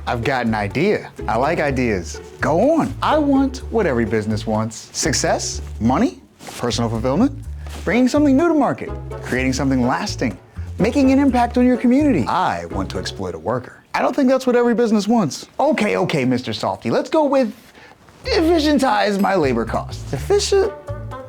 I've got an idea. I like ideas. Go on. I want what every business wants. Success, money, personal fulfillment, bringing something new to market, creating something lasting, making an impact on your community. I want to exploit a worker. I don't think that's what every business wants. Okay, Mr. Softy, let's go with efficientize my labor costs. Efficient?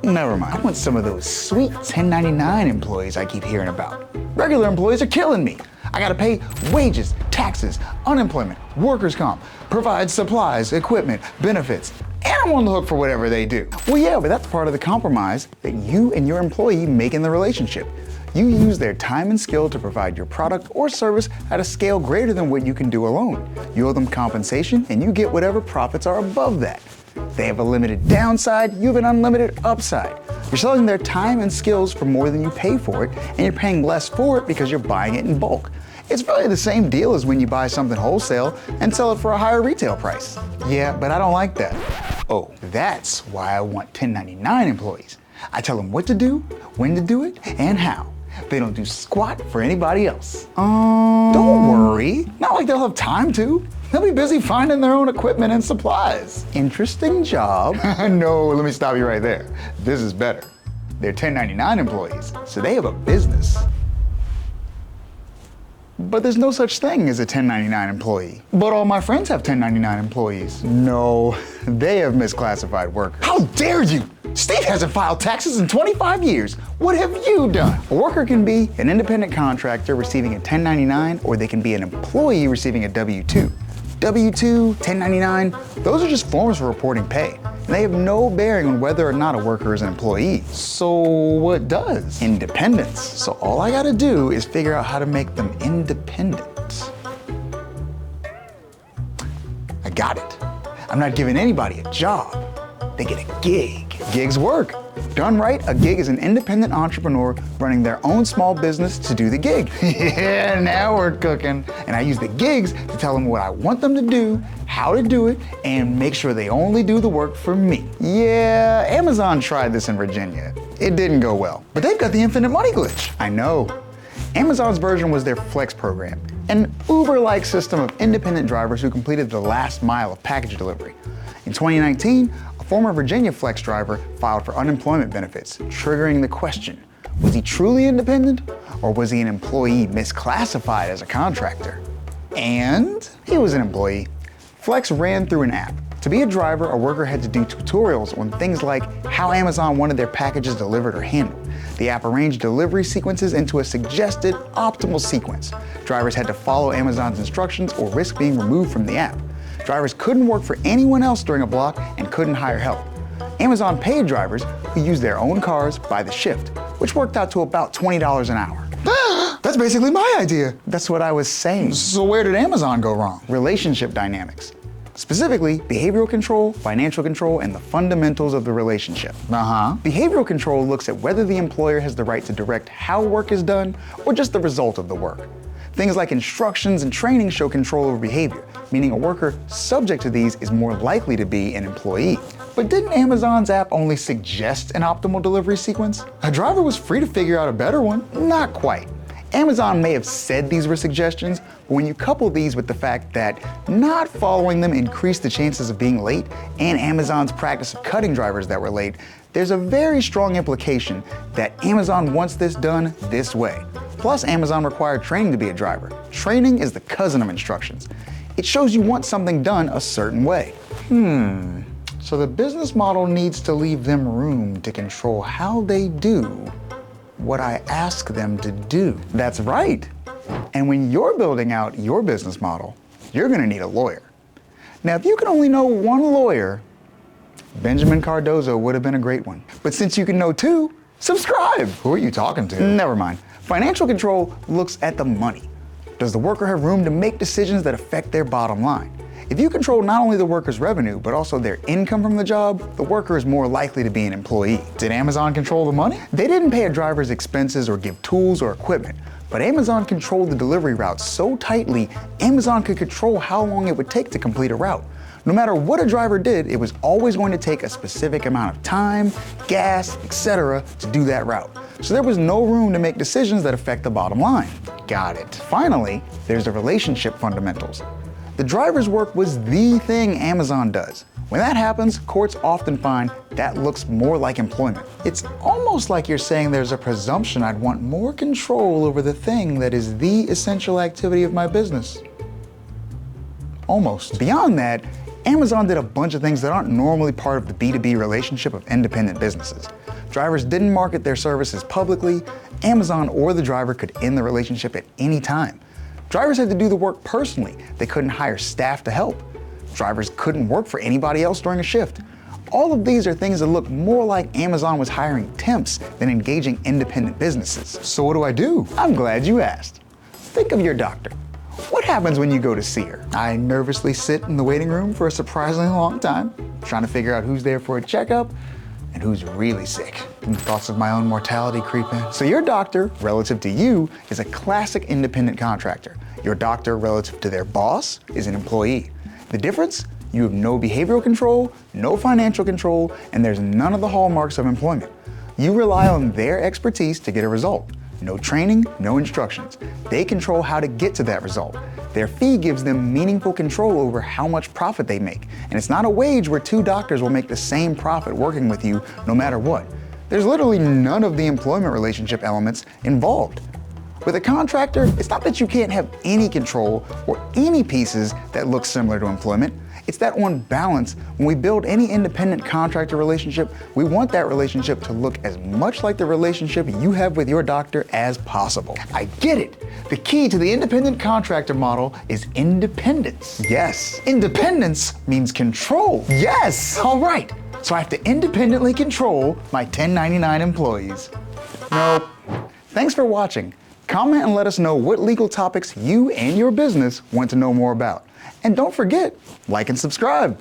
Never mind. I want some of those sweet 1099 employees I keep hearing about. Regular employees are killing me. I gotta pay wages, taxes, unemployment, workers' comp, provide supplies, equipment, benefits, and I'm on the hook for whatever they do. Well, yeah, but that's part of the compromise that you and your employee make in the relationship. You use their time and skill to provide your product or service at a scale greater than what you can do alone. You owe them compensation and you get whatever profits are above that. They have a limited downside, you have an unlimited upside. You're selling their time and skills for more than you pay for it, and you're paying less for it because you're buying it in bulk. It's really the same deal as when you buy something wholesale and sell it for a higher retail price. Yeah, but I don't like that. Oh, that's why I want 1099 employees. I tell them what to do, when to do it, and how. They don't do squat for anybody else. Don't worry, not like they'll have time to. They'll be busy finding their own equipment and supplies. Interesting job. No, let me stop you right there. This is better. They're 1099 employees, so they have a business. But there's no such thing as a 1099 employee. But all my friends have 1099 employees. No, they have misclassified workers. How dare you! Steve hasn't filed taxes in 25 years. What have you done? A worker can be an independent contractor receiving a 1099, or they can be an employee receiving a W-2. W-2, 1099, those are just forms for reporting pay. And they have no bearing on whether or not a worker is an employee. So what does? Independence. So all I gotta do is figure out how to make them independent. I got it. I'm not giving anybody a job. They get a gig. Gigs work. Done right, a gig is an independent entrepreneur running their own small business to do the gig. Yeah, now we're cooking. And I use the gigs to tell them what I want them to do, how to do it, and make sure they only do the work for me. Yeah, Amazon tried this in Virginia. It didn't go well, but they've got the infinite money glitch. I know. Amazon's version was their Flex program, an Uber-like system of independent drivers who completed the last mile of package delivery. In 2019, a former Virginia Flex driver filed for unemployment benefits, triggering the question, was he truly independent, or was he an employee misclassified as a contractor? And he was an employee. Flex ran through an app. To be a driver, a worker had to do tutorials on things like how Amazon wanted their packages delivered or handled. The app arranged delivery sequences into a suggested optimal sequence. Drivers had to follow Amazon's instructions or risk being removed from the app. Drivers couldn't work for anyone else during a block and couldn't hire help. Amazon paid drivers who used their own cars by the shift, which worked out to about $20 an hour. That's basically my idea. That's what I was saying. So where did Amazon go wrong? Relationship dynamics. Specifically, behavioral control, financial control, and the fundamentals of the relationship. Behavioral control looks at whether the employer has the right to direct how work is done or just the result of the work. Things like instructions and training show control over behavior, meaning a worker subject to these is more likely to be an employee. But didn't Amazon's app only suggest an optimal delivery sequence? A driver was free to figure out a better one. Not quite. Amazon may have said these were suggestions, but when you couple these with the fact that not following them increased the chances of being late, and Amazon's practice of cutting drivers that were late, there's a very strong implication that Amazon wants this done this way. Plus, Amazon required training to be a driver. Training is the cousin of instructions. It shows you want something done a certain way. So the business model needs to leave them room to control how they do what I ask them to do. That's right. And when you're building out your business model, you're gonna need a lawyer. Now, if you can only know one lawyer, Benjamin Cardozo would have been a great one. But since you can know two, subscribe. Who are you talking to? Never mind. Financial control looks at the money. Does the worker have room to make decisions that affect their bottom line? If you control not only the worker's revenue, but also their income from the job, the worker is more likely to be an employee. Did Amazon control the money? They didn't pay a driver's expenses or give tools or equipment, but Amazon controlled the delivery route so tightly, Amazon could control how long it would take to complete a route. No matter what a driver did, it was always going to take a specific amount of time, gas, etc. to do that route. So there was no room to make decisions that affect the bottom line. Got it. Finally, there's the relationship fundamentals. The driver's work was the thing Amazon does. When that happens, courts often find that looks more like employment. It's almost like you're saying there's a presumption I'd want more control over the thing that is the essential activity of my business. Almost. Beyond that, Amazon did a bunch of things that aren't normally part of the B2B relationship of independent businesses. Drivers didn't market their services publicly. Amazon or the driver could end the relationship at any time. Drivers had to do the work personally. They couldn't hire staff to help. Drivers couldn't work for anybody else during a shift. All of these are things that look more like Amazon was hiring temps than engaging independent businesses. So what do? I'm glad you asked. Think of your doctor. What happens when you go to see her? I nervously sit in the waiting room for a surprisingly long time, trying to figure out who's there for a checkup and who's really sick. And thoughts of my own mortality creep in. So your doctor, relative to you, is a classic independent contractor. Your doctor, relative to their boss, is an employee. The difference? You have no behavioral control, no financial control, and there's none of the hallmarks of employment. You rely on their expertise to get a result. No training, no instructions. They control how to get to that result. Their fee gives them meaningful control over how much profit they make. And it's not a wage where two doctors will make the same profit working with you no matter what. There's literally none of the employment relationship elements involved. With a contractor, it's not that you can't have any control or any pieces that look similar to employment. It's that on balance, when we build any independent contractor relationship, we want that relationship to look as much like the relationship you have with your doctor as possible. I get it. The key to the independent contractor model is independence. Yes. Independence means control. Yes. All right. So I have to independently control my 1099 employees. Nope. Thanks for watching. Comment and let us know what legal topics you and your business want to know more about. And don't forget, like and subscribe.